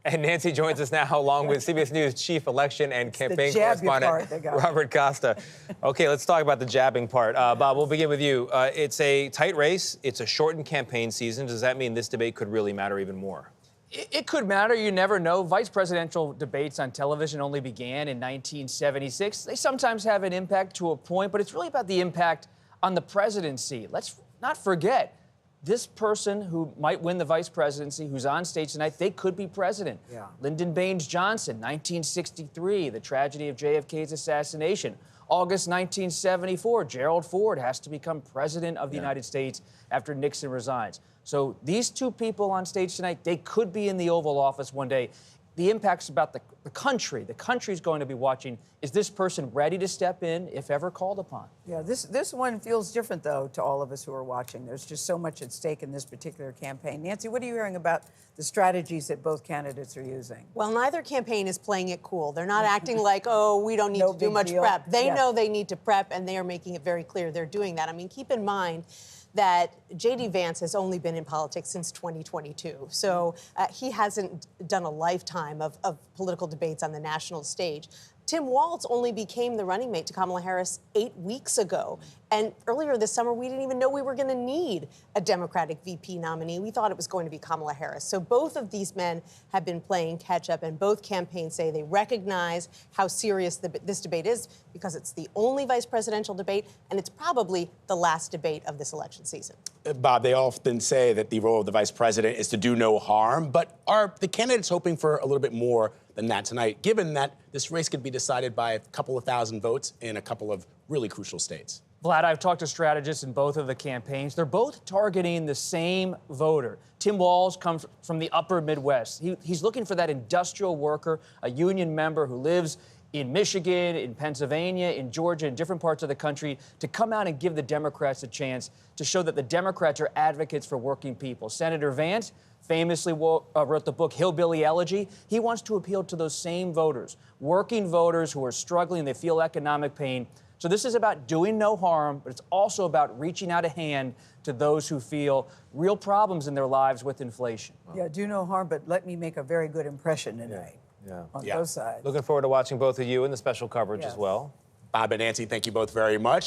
And Nancy joins us now, along with CBS News chief election and campaign correspondent Robert Costa. Okay, let's talk about the jabbing part. Bob, we'll begin with you. It's a tight race. It's a shortened campaign season. Does that mean this debate could really matter even more? It could matter. You never know. Vice presidential debates on television only began in 1976. They sometimes have an impact to a point, but it's really about the impact on the presidency. Let's not forget, this person who might win the vice presidency, who's on stage tonight, they could be president. Yeah. Lyndon Baines Johnson, 1963, the tragedy of JFK's assassination. August 1974, Gerald Ford has to become president of the United States after Nixon resigns. So these two people on stage tonight, they could be in the Oval Office one day. The impact's about the country. The country's going to be watching. Is this person ready to step in if ever called upon? Yeah, this one feels different, though, to all of us who are watching. There's just so much at stake in this particular campaign. Nancy, what are you hearing about the strategies that both candidates are using? Well, neither campaign is playing it cool. They're not acting like, oh, we don't need to do much prep. They know they need to prep, and they are making it very clear they're doing that. I mean, keep in mind that J.D. Vance has only been in politics since 2022. So he hasn't done a lifetime of political debates on the national stage. Tim Walz only became the running mate to Kamala Harris 8 weeks ago. And earlier this summer, we didn't even know we were going to need a Democratic VP nominee. We thought it was going to be Kamala Harris. So both of these men have been playing catch up, and both campaigns say they recognize how serious this debate is because it's the only vice presidential debate, and it's probably the last debate of this election season. Bob, they often say that the role of the vice president is to do no harm, but are the candidates hoping for a little bit more than that tonight, given that this race could be decided by a couple of thousand votes in a couple of really crucial states? Vlad, I've talked to strategists in both of the campaigns. They're both targeting the same voter. Tim Walz comes from the upper Midwest. He's looking for that industrial worker, a union member who lives in Michigan, in Pennsylvania, in Georgia, in different parts of the country, to come out and give the Democrats a chance to show that the Democrats are advocates for working people. Senator Vance famously wrote the book Hillbilly Elegy. He wants to appeal to those same voters, working voters who are struggling, they feel economic pain. So this is about doing no harm, but it's also about reaching out a hand to those who feel real problems in their lives with inflation. Yeah, do no harm, but let me make a very good impression tonight. On both sides. Looking forward to watching both of you in the special coverage as well. Bob and Nancy, thank you both very much.